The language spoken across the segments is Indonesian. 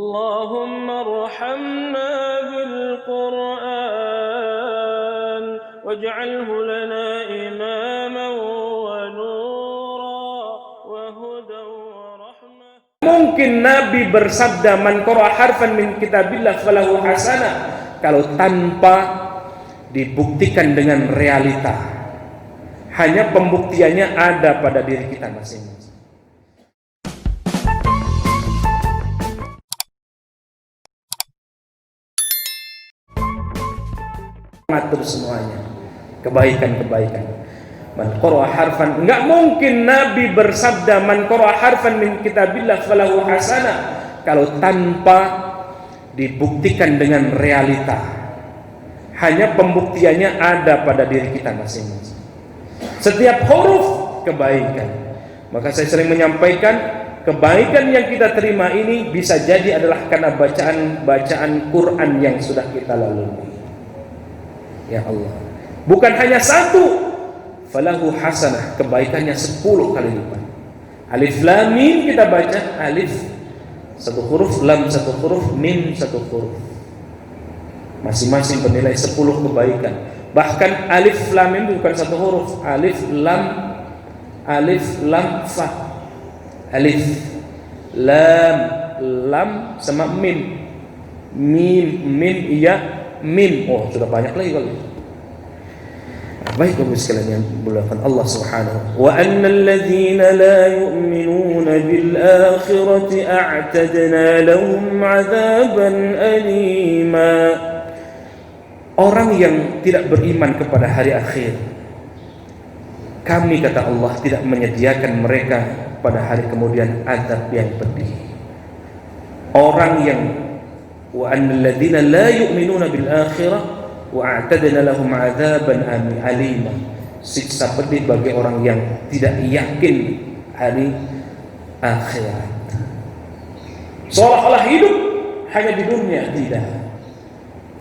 اللهم ارحمنا بالقرآن واجعله لنا إماما ونورا وهدى ورحمة. Mungkin Nabi bersabda man qara'a harfan min kitabillah falahu hasanah kalau tanpa dibuktikan dengan realita. Hanya pembuktiannya ada pada diri kita masing-masing. Mengatur semuanya kebaikan-kebaikan. Man qara'a harfan, enggak mungkin Nabi bersabda man qara'a harfan min kitabillah falahu hasanah kalau tanpa dibuktikan dengan realita. Hanya pembuktiannya ada pada diri kita masing-masing. Setiap huruf kebaikan. Maka saya sering menyampaikan kebaikan yang kita terima ini bisa jadi adalah karena bacaan Quran yang sudah kita lalui. Ya Allah, bukan hanya satu, falahu hasanah, kebaikannya 10 kali lipat. Alif lam mim kita baca, alif satu huruf, lam satu huruf, mim satu huruf, masing-masing bernilai 10 kebaikan. Bahkan alif lam mim bukan satu huruf, alif lam fa, alif lam sama mim, ya mim, oh sudah banyak lagi kali. Baik Bapak sekalian yang dimuliakan Allah Subhanahu wa annal ladzina la yu'minuna bil akhirati a'tadna lahum 'adzaban alima. Orang yang tidak beriman kepada hari akhir, kami kata Allah tidak menyediakan mereka pada hari kemudian azab yang pedih. Orang yang wa annal ladzina la yu'minuna bil akhirah wa a'tadna lahum 'adzaban alima, siksa pedih bagi orang yang tidak yakin hari akhirat. Seolah-olah hidup hanya di dunia, tidak.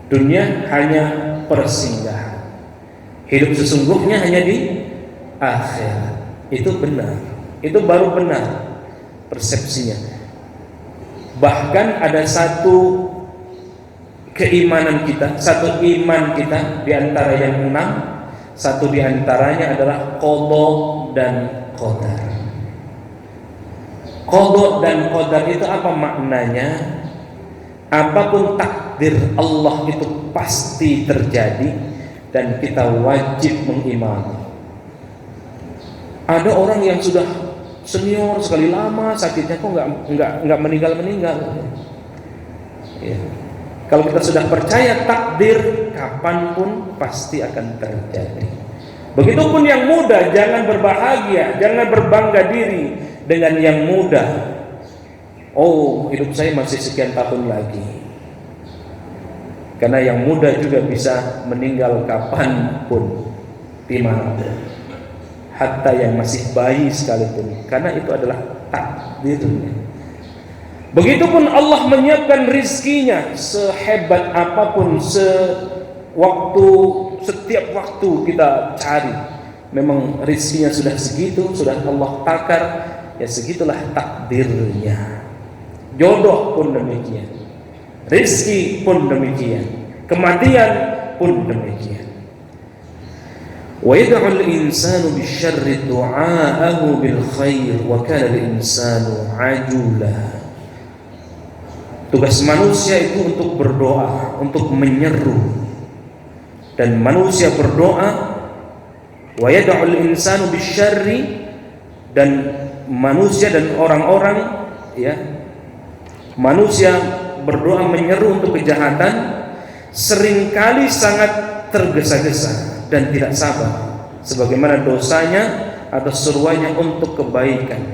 Dunia hanya persinggahan. Hidup sesungguhnya hanya di akhirat. Itu benar. Itu baru benar persepsinya. Bahkan ada satu keimanan kita, satu iman kita di antara yang 6, satu di antaranya adalah qada dan qadar. Qada dan qadar itu apa maknanya? Apapun takdir Allah itu pasti terjadi dan kita wajib mengimani. Ada orang yang sudah senior sekali, lama sakitnya kok nggak meninggal. Ya. Kalau kita sudah percaya takdir, kapanpun pasti akan terjadi. Begitupun yang muda, jangan berbahagia, jangan berbangga diri dengan yang muda. Oh, hidup saya masih sekian tahun lagi. Karena yang muda juga bisa meninggal kapanpun, dimanapun. Hatta yang masih bayi sekalipun, karena itu adalah takdirnya. Begitupun Allah menyiapkan rizkinya sehebat apapun, setiap waktu kita cari, memang rizkinya sudah segitu, sudah Allah takar, ya segitulah takdirnya. Jodoh pun demikian, rizki pun demikian, kematian pun demikian. Wa yad'ul insanu bisyarri du'aahu bil khair wa kana al insanu ajula. Tugas manusia itu untuk berdoa, untuk menyeru. Dan manusia berdoa, wa yad'ul insanu bisyarri, dan manusia dan orang-orang, ya, manusia berdoa menyeru untuk kejahatan, seringkali sangat tergesa-gesa dan tidak sabar, sebagaimana dosanya atau seruannya untuk kebaikan.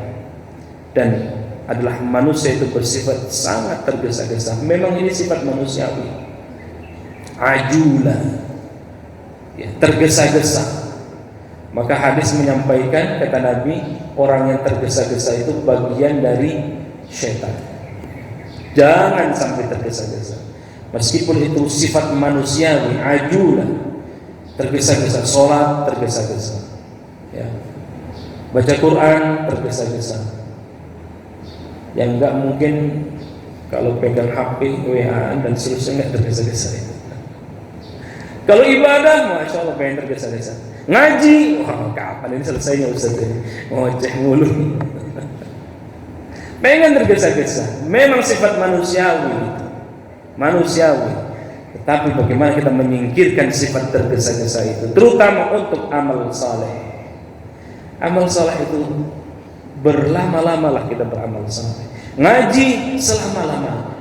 Dan adalah manusia itu bersifat sangat tergesa-gesa. Memang ini sifat manusiawi, ajula, ya, tergesa-gesa. Maka hadis menyampaikan, kata Nabi, orang yang tergesa-gesa itu bagian dari syaitan. Jangan sampai tergesa-gesa, meskipun itu sifat manusiawi, ajula, tergesa-gesa. Sholat tergesa-gesa, ya. Baca Quran tergesa-gesa. Yang enggak mungkin Kalau pegang HP, WA dan seterusnya nggak tergesa-gesa. Kalau ibadah, masya Allah pengen tergesa-gesa. Ngaji, wah kapan ini selesainya Ustaz ini? Ngoceh mulu. Pengen tergesa-gesa. Memang sifat manusiawi. Tetapi bagaimana kita menyingkirkan sifat tergesa-gesa itu, terutama untuk amal saleh. Amal saleh itu berlama-lamalah kita beramal saleh. Ngaji selama-lamanya.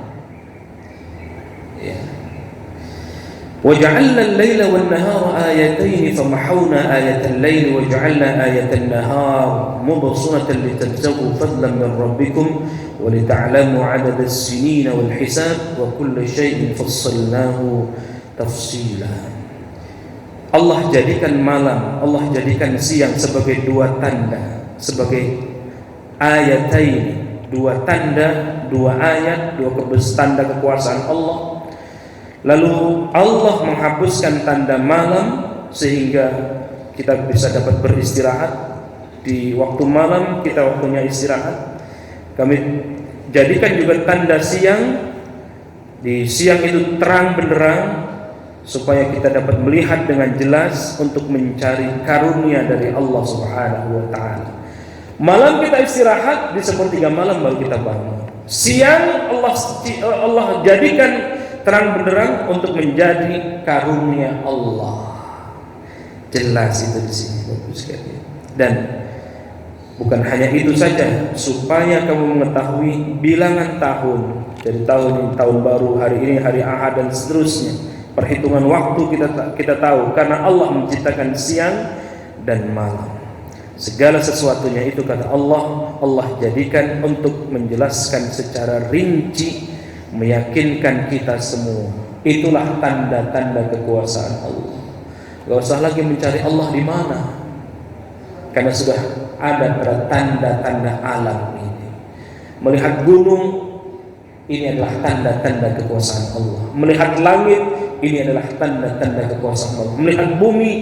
Ya. وَجَعَلْنَا اللَّيْلَ وَالنَّهَارَ آيَتَيْنِ فَمَحَوْنَا آيَةَ اللَّيْلِ وَجَعَلْنَا آيَةَ النَّهَارِ مُبْصِرَةً لِتَبْتَغُوا فَضْلًا مِنْ رَبِّكُمْ وَلِتَعْلَمُوا عَدَدَ السِّنِينَ وَالْحِسَابَ وَكُلَّ شَيْءٍ فَصَّلْنَاهُ تَفْصِيلًا. Allah jadikan malam, Allah jadikan siang sebagai dua tanda, sebagai ayataini, dua tanda, dua ayat, dua tanda kekuasaan Allah. Lalu Allah menghapuskan tanda malam sehingga kita bisa dapat beristirahat. Di waktu malam kita waktunya istirahat. Kami jadikan juga tanda siang. Di siang itu terang benderang supaya kita dapat melihat dengan jelas untuk mencari karunia dari Allah Subhanahu wa taala. Malam kita istirahat, di sepertiga malam baru kita bangun. Siang Allah jadikan terang benderang untuk menjadi karunia Allah. Jelas itu di sini, bagus sekali. Dan bukan hanya itu saja, supaya kamu mengetahui bilangan tahun, dari tahun ini tahun baru, hari ini hari Ahad dan seterusnya. Perhitungan waktu kita tahu karena Allah menciptakan siang dan malam. Segala sesuatunya itu kata Allah jadikan untuk menjelaskan secara rinci, meyakinkan kita semua. Itulah tanda-tanda kekuasaan Allah. Gak usah lagi mencari Allah di mana, karena sudah ada pada tanda-tanda alam ini. Melihat gunung, ini adalah tanda-tanda kekuasaan Allah. Melihat langit, ini adalah tanda-tanda kekuasaan Allah. Melihat bumi,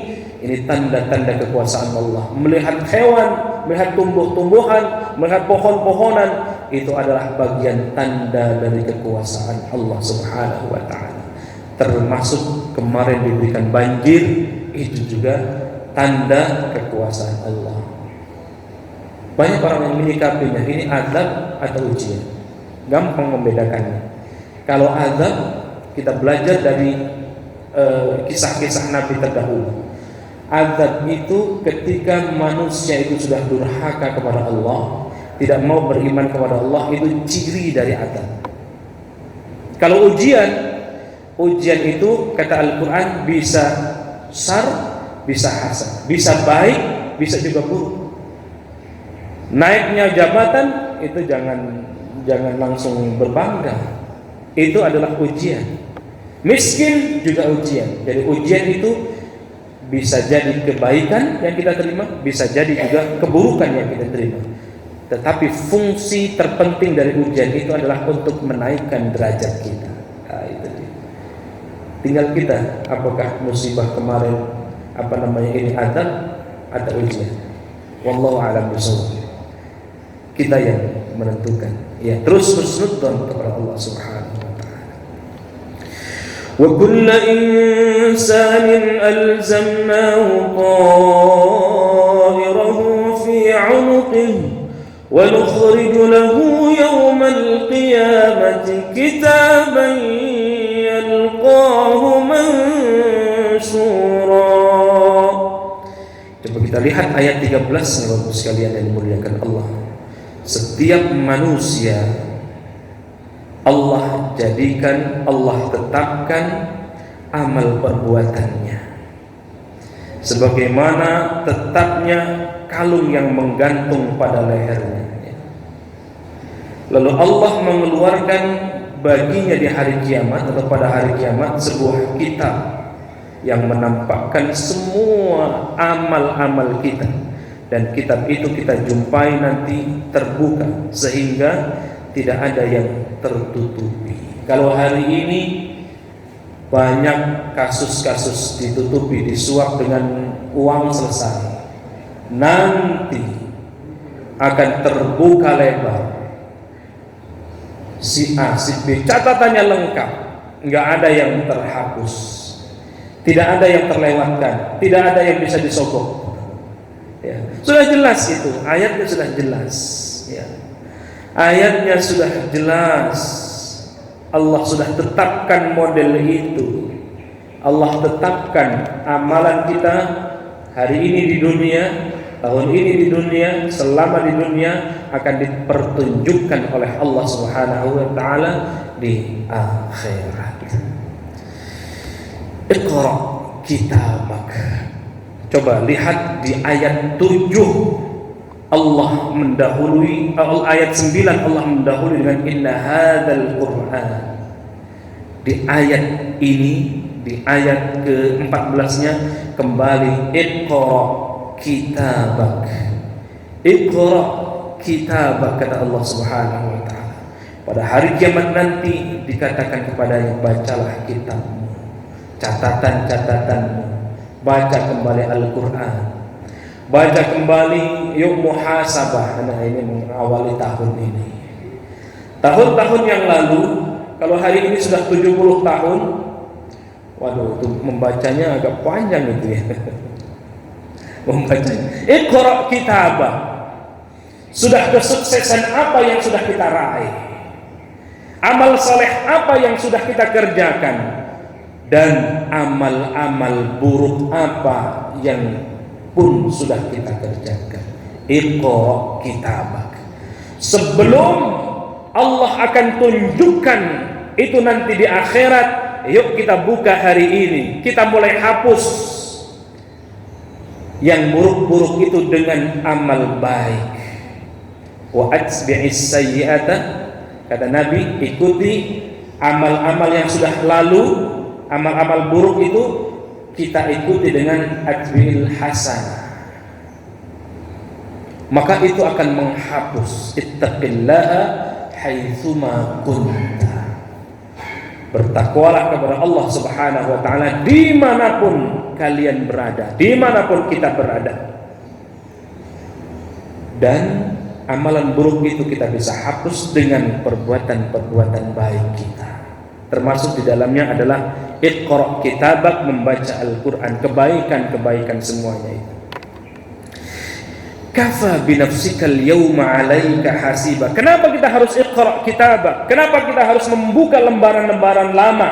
ini tanda-tanda kekuasaan Allah. Melihat hewan, melihat tumbuh-tumbuhan, melihat pohon-pohonan, itu adalah bagian tanda dari kekuasaan Allah Subhanahu wa taala. Termasuk kemarin diberikan banjir, itu juga tanda kekuasaan Allah. Banyak orang yang menyikapinya ini azab atau ujian. Gampang membedakannya. Kalau azab, kita belajar dari kisah-kisah Nabi terdahulu. Azab itu ketika manusia itu sudah durhaka kepada Allah, tidak mau beriman kepada Allah, itu ciri dari azab. Kalau ujian itu kata Al-Quran bisa syar, bisa hasan, bisa baik, bisa juga buruk. Naiknya jabatan itu jangan langsung berbangga. Itu adalah ujian. Miskin juga ujian. Jadi ujian itu bisa jadi kebaikan yang kita terima, bisa jadi juga keburukan yang kita terima. Tetapi fungsi terpenting dari ujian itu adalah untuk menaikkan derajat kita. Nah, itu dia. Tinggal kita, apakah musibah kemarin ini azab atau ujian. Wallahu a'lam bishawab. Kita yang menentukan. Ya, terus bersyukur kepada Allah Subhanahu wa taala. Wa kullu insanin alzamnahu ta'irahu fi 'unuqihi wa nukhriju lahu yawmal qiyamati kitaban yalqahu manshura. Coba kita lihat ayat 13 Bapak sekalian yang dimuliakan Allah. Setiap manusia Allah jadikan, Allah tetapkan amal perbuatannya sebagaimana tetapnya kalung yang menggantung pada lehernya. Lalu Allah mengeluarkan baginya di hari kiamat atau pada hari kiamat sebuah kitab yang menampakkan semua amal-amal kita. Dan kitab itu kita jumpai nanti terbuka sehingga tidak ada yang tertutupi. Kalau hari ini banyak kasus-kasus ditutupi, disuap dengan uang selesai, nanti akan terbuka lebar si A, si B, catatannya lengkap, nggak ada yang terhapus, tidak ada yang terlewatkan, tidak ada yang bisa disogok. Ya. Sudah jelas itu, ayatnya sudah jelas. Ya. Ayatnya sudah jelas. Allah sudah tetapkan model itu. Allah tetapkan amalan kita hari ini di dunia, tahun ini di dunia, selama di dunia akan dipertunjukkan oleh Allah Subhanahu wa taala di akhirat. Iqra kitabak. Coba lihat di ayat 7 Allah mendahului, ayat 9 Allah mendahului dengan inna hadzal Qur'an. Di ayat ini, di ayat ke-14-nya kembali Iqra kitabak. Iqra kitabak kata Allah Subhanahu wa taala. Pada hari kiamat nanti dikatakan kepadanya, bacalah kitabmu, catatan-catatanmu, baca kembali Al-Qur'an, baca kembali, yuk muhasabah. Nah, ini mengawali tahun ini. Tahun-tahun yang lalu, kalau hari ini sudah 70 tahun, waduh, itu membacanya agak panjang itu ya. Membacanya. Iqra kitabah. Sudah kesuksesan apa yang sudah kita raih? Amal saleh apa yang sudah kita kerjakan? Dan amal-amal buruk apa yang pun sudah kita kerjakan. Iqra kitabak. Sebelum Allah akan tunjukkan itu nanti di akhirat, yuk kita buka hari ini, kita mulai hapus yang buruk-buruk itu dengan amal baik. Wa atbi'is sayyi'ata, kata Nabi, ikuti amal-amal yang sudah lalu, amal-amal buruk itu kita ikuti dengan atbi'il hasanah, maka itu akan menghapus. Ittaqillaha haitsuma kunta. Bertakwalah kepada Allah Subhanahu wa taala dimanapun kalian berada, dimanapun kita berada. Dan amalan buruk itu kita bisa hapus dengan perbuatan-perbuatan baik kita. Termasuk di dalamnya adalah Iqra kitabak, membaca Al-Quran, kebaikan-kebaikan semuanya itu. Kafa binafsikal yawma 'alaika hasiba. Kenapa kita harus Iqra kitabak? Kenapa kita harus membuka lembaran-lembaran lama?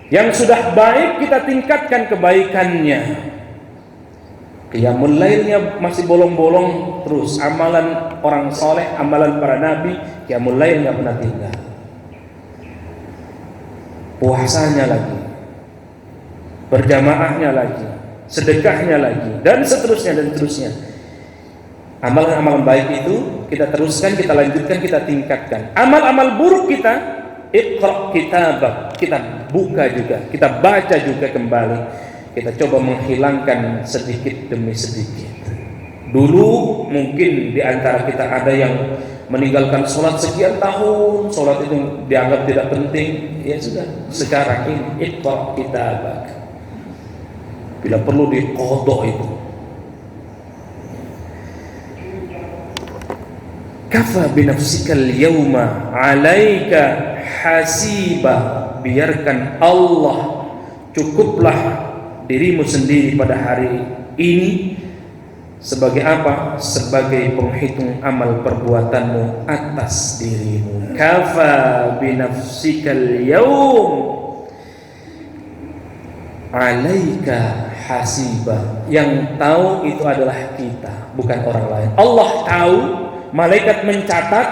Yang sudah baik kita tingkatkan kebaikannya. Qiyamul lailnya masih bolong-bolong terus. Amalan orang soleh, amalan para nabi, qiyamul lail nggak pernah tinggal. Puasanya lagi, berjamaahnya lagi, sedekahnya lagi, dan seterusnya dan seterusnya. Amalan-amalan baik itu kita teruskan, kita lanjutkan, kita tingkatkan. Amal-amal buruk kita, Iqra kitabak, kita buka juga, kita baca juga kembali. Kita coba menghilangkan sedikit demi sedikit. Dulu mungkin di antara kita ada yang meninggalkan sholat sekian tahun, sholat itu dianggap tidak penting. Ya sudah, sekarang ini Iqra kitabak. Bila perlu diqadha itu. Kafa binafsikal yawma 'alaika hasiba. Biarkan Allah, cukuplah dirimu sendiri pada hari ini sebagai apa? Sebagai penghitung amal perbuatanmu atas dirimu. Kafa binafsikal yawm 'alaika hasiba. Yang tahu itu adalah kita, bukan orang lain. Allah tahu, malaikat mencatat,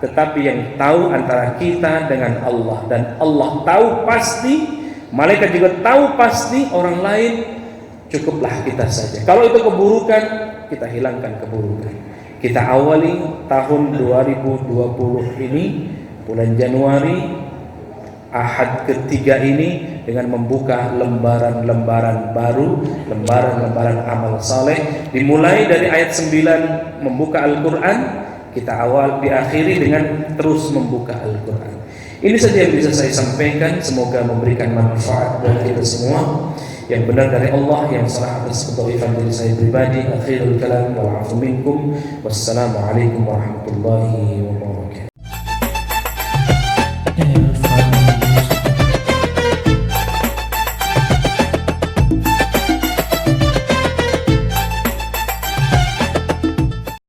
tetapi yang tahu antara kita dengan Allah. Dan Allah tahu pasti, malaikat juga tahu pasti, orang lain cukuplah kita saja. Kalau itu keburukan, kita hilangkan keburukan. Kita awali tahun 2020 ini, bulan Januari, Ahad ketiga ini, dengan membuka lembaran-lembaran baru, lembaran-lembaran amal saleh. Dimulai dari ayat 9 membuka Al-Quran, kita awal diakhiri dengan terus membuka Al-Quran. Ini saja yang bisa saya sampaikan. Semoga memberikan manfaat buat kita semua. Yang benar dari Allah, yang salah atas ketaufan dari saya pribadi. Akhirul kalam wal afu minkum. Wassalamualaikum warahmatullahi wabarakatuh.